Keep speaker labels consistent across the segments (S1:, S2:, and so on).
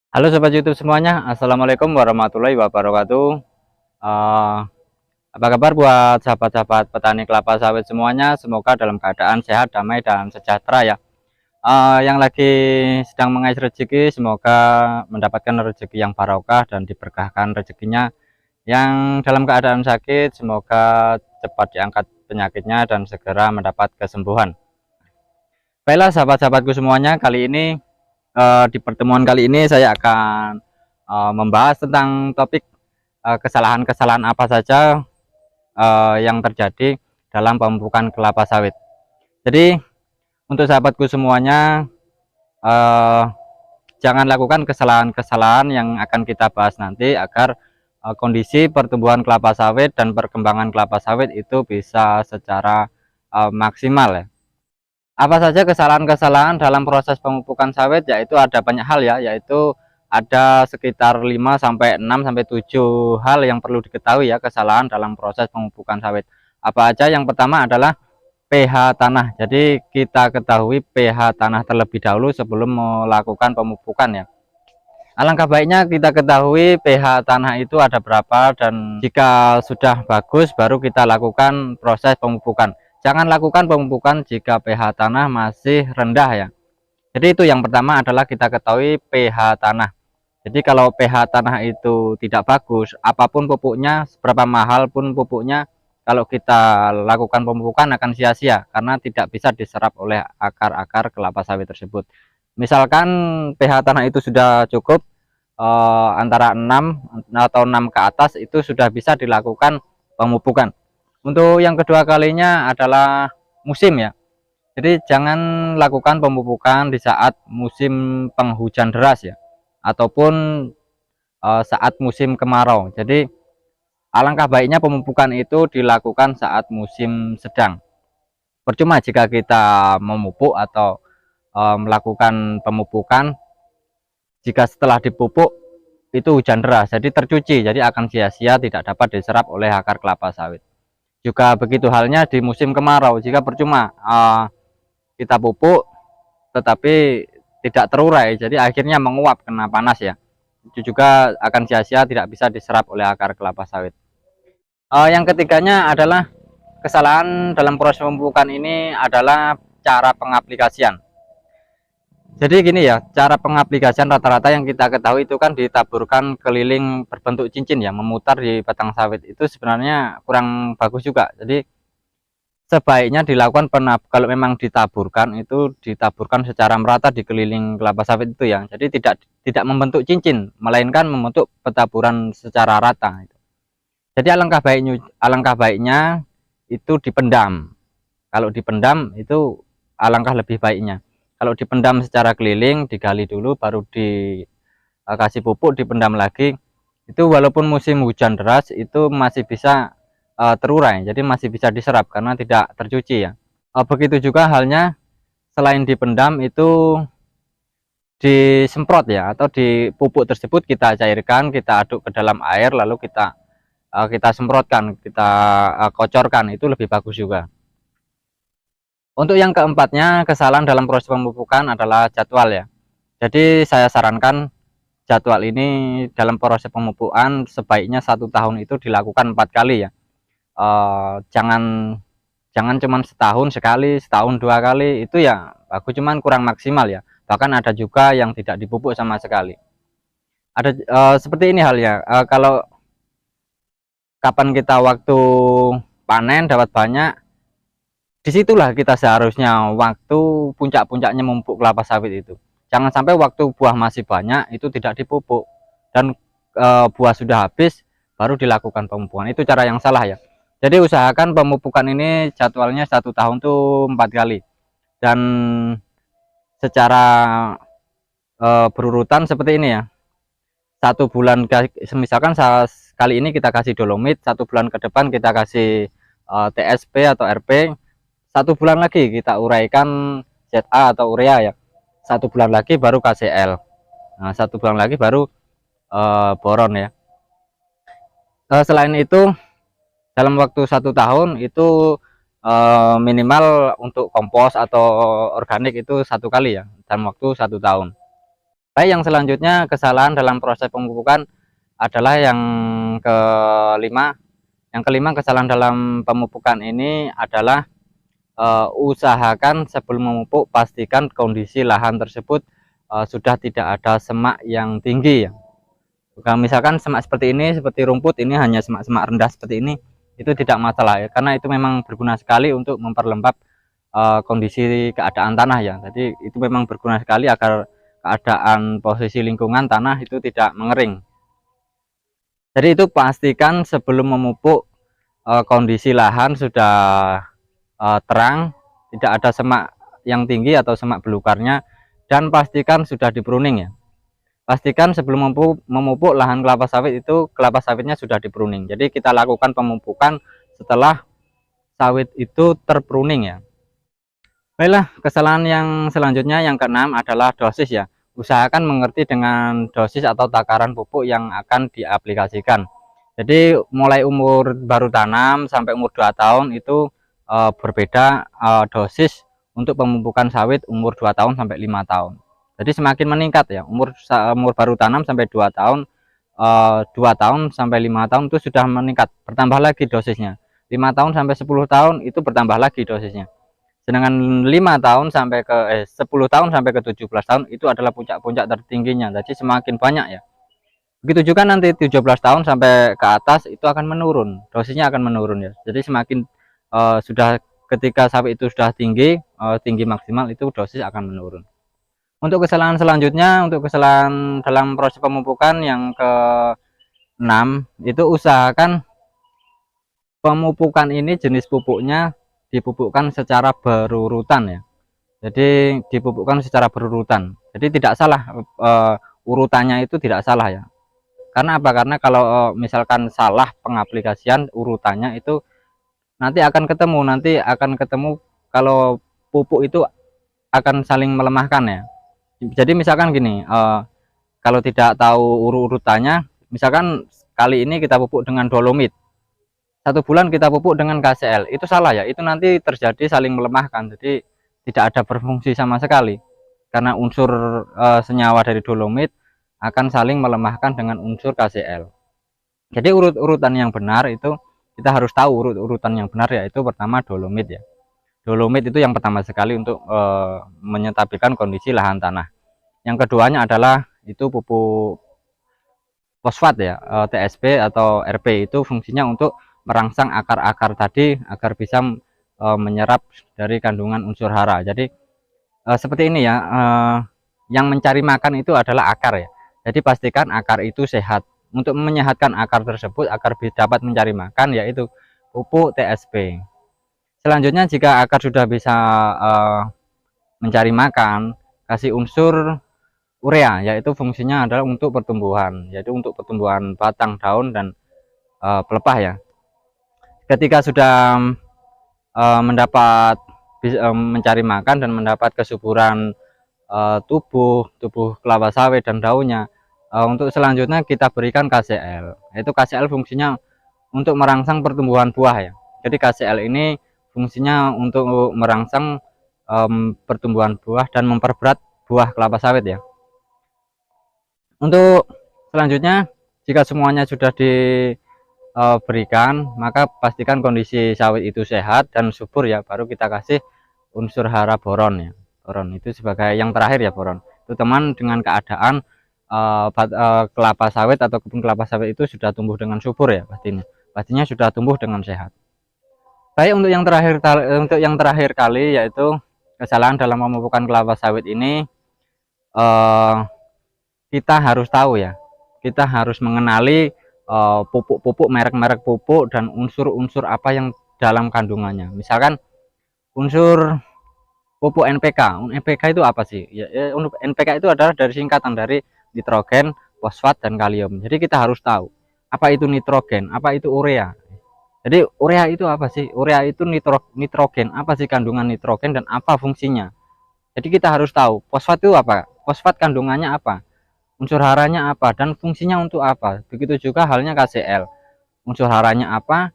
S1: Halo sobat YouTube semuanya, Assalamualaikum warahmatullahi wabarakatuh. Eh, Apa kabar buat sahabat-sahabat petani kelapa sawit semuanya? Semoga dalam keadaan sehat, damai, dan sejahtera ya. Yang lagi sedang mengais rezeki, semoga mendapatkan rezeki yang barokah dan diberkahkan rezekinya. Yang dalam keadaan sakit, semoga cepat diangkat penyakitnya dan segera mendapat kesembuhan. Baiklah sahabat-sahabatku semuanya, kali ini di pertemuan kali ini saya akan membahas tentang topik kesalahan-kesalahan apa saja yang terjadi dalam pemupukan kelapa sawit. Jadi untuk sahabatku semuanya, eh, jangan lakukan kesalahan-kesalahan yang akan kita bahas nanti agar kondisi pertumbuhan kelapa sawit dan perkembangan kelapa sawit itu bisa secara maksimal ya. Apa saja kesalahan-kesalahan dalam proses pemupukan sawit? Yaitu ada banyak hal ya, yaitu ada sekitar 5 sampai 6 sampai 7 hal yang perlu diketahui ya, kesalahan dalam proses pemupukan sawit. Apa aja? Yang pertama adalah pH tanah. Jadi kita ketahui pH tanah terlebih dahulu sebelum melakukan pemupukan ya. Alangkah baiknya kita ketahui pH tanah itu ada berapa, dan jika sudah bagus baru kita lakukan proses pemupukan. Jangan lakukan pemupukan jika pH tanah masih rendah ya. Jadi itu yang pertama adalah kita ketahui pH tanah. Jadi kalau pH tanah itu tidak bagus, apapun pupuknya, seberapa mahal pun pupuknya, kalau kita lakukan pemupukan akan sia-sia karena tidak bisa diserap oleh akar-akar kelapa sawit tersebut. Misalkan pH tanah itu sudah cukup, antara 6 atau 6 ke atas, itu sudah bisa dilakukan pemupukan. Untuk yang kedua kalinya adalah musim ya. Jadi jangan lakukan pemupukan di saat musim penghujan deras ya, ataupun saat musim kemarau. Jadi alangkah baiknya pemupukan itu dilakukan saat musim sedang. Percuma jika kita memupuk atau melakukan pemupukan jika setelah dipupuk itu hujan deras, jadi tercuci, jadi akan sia-sia, tidak dapat diserap oleh akar kelapa sawit. Juga begitu halnya di musim kemarau, jika percuma kita pupuk tetapi tidak terurai, jadi akhirnya menguap kena panas ya, itu juga akan sia-sia, tidak bisa diserap oleh akar kelapa sawit. Yang ketiganya adalah kesalahan dalam proses pemupukan ini adalah cara pengaplikasian. Jadi gini ya, cara pengaplikasian rata-rata yang kita ketahui itu kan ditaburkan keliling berbentuk cincin ya, memutar di batang sawit. Itu sebenarnya kurang bagus juga. Jadi sebaiknya dilakukan kalau memang ditaburkan, itu ditaburkan secara merata di keliling kelapa sawit itu ya. Jadi tidak membentuk cincin, melainkan membentuk petaburan secara rata. Jadi alangkah baiknya itu dipendam. Kalau dipendam itu alangkah lebih baiknya. Kalau dipendam secara keliling, digali dulu baru dikasih pupuk, dipendam lagi, itu walaupun musim hujan deras itu masih bisa terurai, jadi masih bisa diserap karena tidak tercuci ya. Begitu juga halnya, selain dipendam itu disemprot ya, atau di pupuk tersebut kita cairkan, kita aduk ke dalam air, lalu kita semprotkan, kita kocorkan, itu lebih bagus juga. Untuk yang keempatnya, kesalahan dalam proses pemupukan adalah jadwal ya. Jadi saya sarankan jadwal ini dalam proses pemupukan sebaiknya 1 tahun itu dilakukan 4 kali ya. Jangan cuman setahun sekali, setahun 2 kali, itu ya bagus, cuman kurang maksimal ya. Bahkan ada juga yang tidak dipupuk sama sekali. Ada seperti ini halnya. Kalau kapan kita waktu panen dapat banyak, disitulah kita seharusnya waktu puncak-puncaknya memupuk kelapa sawit itu. Jangan sampai waktu buah masih banyak itu tidak dipupuk, dan buah sudah habis baru dilakukan pemupukan. Itu cara yang salah ya. Jadi usahakan pemupukan ini jadwalnya 1 tahun tuh 4 kali, dan secara berurutan seperti ini ya. 1 bulan, misalkan kali ini kita kasih dolomit, 1 bulan ke depan kita kasih TSP atau RP, 1 bulan lagi kita uraikan ZA atau urea ya, 1 bulan lagi baru KCL, nah 1 bulan lagi baru boron ya. Selain itu dalam waktu 1 tahun itu minimal untuk kompos atau organik itu 1 kali ya, dalam waktu 1 tahun. Baik, yang selanjutnya kesalahan dalam proses pemupukan adalah yang kelima. Yang kelima, kesalahan dalam pemupukan ini adalah usahakan sebelum memupuk pastikan kondisi lahan tersebut sudah tidak ada semak yang tinggi ya. Kalau misalkan semak seperti ini, seperti rumput ini hanya semak-semak rendah seperti ini, itu tidak masalah ya, karena itu memang berguna sekali untuk memperlembab kondisi keadaan tanah ya. Jadi itu memang berguna sekali agar keadaan posisi lingkungan tanah itu tidak mengering. Jadi itu pastikan sebelum memupuk kondisi lahan sudah terang, tidak ada semak yang tinggi atau semak belukarnya, dan pastikan sudah di pruning ya. Pastikan sebelum memupuk lahan kelapa sawit itu kelapa sawitnya sudah di pruning. Jadi kita lakukan pemupukan setelah sawit itu terpruning ya. Baiklah, kesalahan yang selanjutnya yang keenam adalah dosis ya. Usahakan mengerti dengan dosis atau takaran pupuk yang akan diaplikasikan. Jadi mulai umur baru tanam sampai umur 2 tahun itu berbeda dosis untuk pemupukan sawit umur 2 tahun sampai 5 tahun. Jadi semakin meningkat ya, umur baru tanam sampai 2 tahun, 2 tahun sampai 5 tahun itu sudah meningkat, bertambah lagi dosisnya. 5 tahun sampai 10 tahun itu bertambah lagi dosisnya. Sedangkan 5 tahun sampai ke 10 tahun sampai ke 17 tahun itu adalah puncak-puncak tertingginya. Jadi semakin banyak ya. Begitu juga nanti 17 tahun sampai ke atas itu akan menurun, dosisnya akan menurun ya. Jadi semakin sudah ketika sawit itu sudah tinggi, tinggi maksimal itu dosis akan menurun. Untuk kesalahan selanjutnya, untuk kesalahan dalam proses pemupukan yang ke-6 itu usahakan pemupukan ini jenis pupuknya dipupukkan secara berurutan ya. Jadi dipupukkan secara berurutan. Jadi tidak salah urutannya itu tidak salah ya. Karena apa? Karena kalau misalkan salah pengaplikasian urutannya itu nanti akan ketemu kalau pupuk itu akan saling melemahkan ya. Jadi misalkan gini, kalau tidak tahu urutannya, misalkan kali ini kita pupuk dengan dolomit, 1 bulan kita pupuk dengan KCl, itu salah ya. Itu nanti terjadi saling melemahkan, jadi tidak ada berfungsi sama sekali karena unsur senyawa dari dolomit akan saling melemahkan dengan unsur KCl. Jadi urutan yang benar itu kita harus tahu urutan yang benar, yaitu pertama dolomit ya. Dolomit itu yang pertama sekali untuk menyetabilkan kondisi lahan tanah. Yang keduanya adalah itu pupuk fosfat ya, TSP atau RP, itu fungsinya untuk merangsang akar-akar tadi agar bisa menyerap dari kandungan unsur hara. Jadi seperti ini ya, yang mencari makan itu adalah akar ya. Jadi pastikan akar itu sehat. Untuk menyehatkan akar tersebut agar dapat mencari makan, yaitu pupuk TSP. Selanjutnya jika akar sudah bisa mencari makan, kasih unsur urea, yaitu fungsinya adalah untuk pertumbuhan, yaitu untuk pertumbuhan batang, daun, dan pelepah ya. Ketika sudah mendapat mencari makan dan mendapat kesuburan tubuh kelapa sawit dan daunnya, untuk selanjutnya kita berikan KCl. Yaitu KCl fungsinya untuk merangsang pertumbuhan buah ya. Jadi KCl ini fungsinya untuk merangsang pertumbuhan buah dan memperberat buah kelapa sawit ya. Untuk selanjutnya, jika semuanya sudah diberikan, maka pastikan kondisi sawit itu sehat dan subur ya, baru kita kasih unsur hara boron ya. Boron itu sebagai yang terakhir ya, boron. Itu teman dengan keadaan kelapa sawit atau kebun kelapa sawit itu sudah tumbuh dengan subur ya, pastinya sudah tumbuh dengan sehat. Baik, untuk yang terakhir kali yaitu kesalahan dalam pemupukan kelapa sawit ini, kita harus tahu ya, kita harus mengenali pupuk-pupuk, merek-merek pupuk dan unsur-unsur apa yang dalam kandungannya. Misalkan unsur pupuk NPK. NPK itu apa sih? Ya, NPK itu adalah dari singkatan dari nitrogen, fosfat, dan kalium. Jadi kita harus tahu apa itu nitrogen, apa itu urea. Jadi urea itu apa sih? Urea itu nitrogen. Apa sih kandungan nitrogen dan apa fungsinya? Jadi kita harus tahu fosfat itu apa, fosfat kandungannya apa, unsur haranya apa, dan fungsinya untuk apa. Begitu juga halnya KCl, unsur haranya apa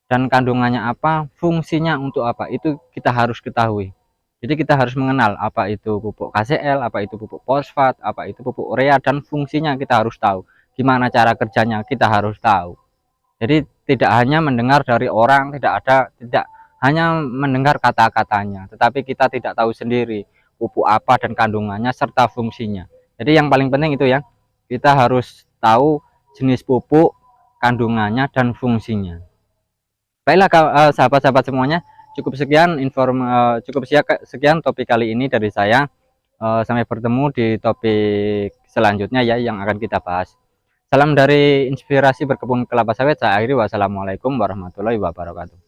S1: dan kandungannya apa, fungsinya untuk apa, itu kita harus ketahui. Jadi kita harus mengenal apa itu pupuk KCL, apa itu pupuk fosfat, apa itu pupuk urea, dan fungsinya kita harus tahu. Gimana cara kerjanya kita harus tahu. Jadi tidak hanya mendengar dari orang, tidak hanya mendengar kata-katanya, tetapi kita tidak tahu sendiri pupuk apa dan kandungannya serta fungsinya. Jadi yang paling penting itu ya, kita harus tahu jenis pupuk, kandungannya dan fungsinya. Baiklah sahabat-sahabat semuanya, cukup sekian topik kali ini dari saya. Sampai bertemu di topik selanjutnya ya yang akan kita bahas. Salam dari Inspirasi Berkebun Kelapa Sawit. Saya akhiri, wassalamualaikum warahmatullahi wabarakatuh.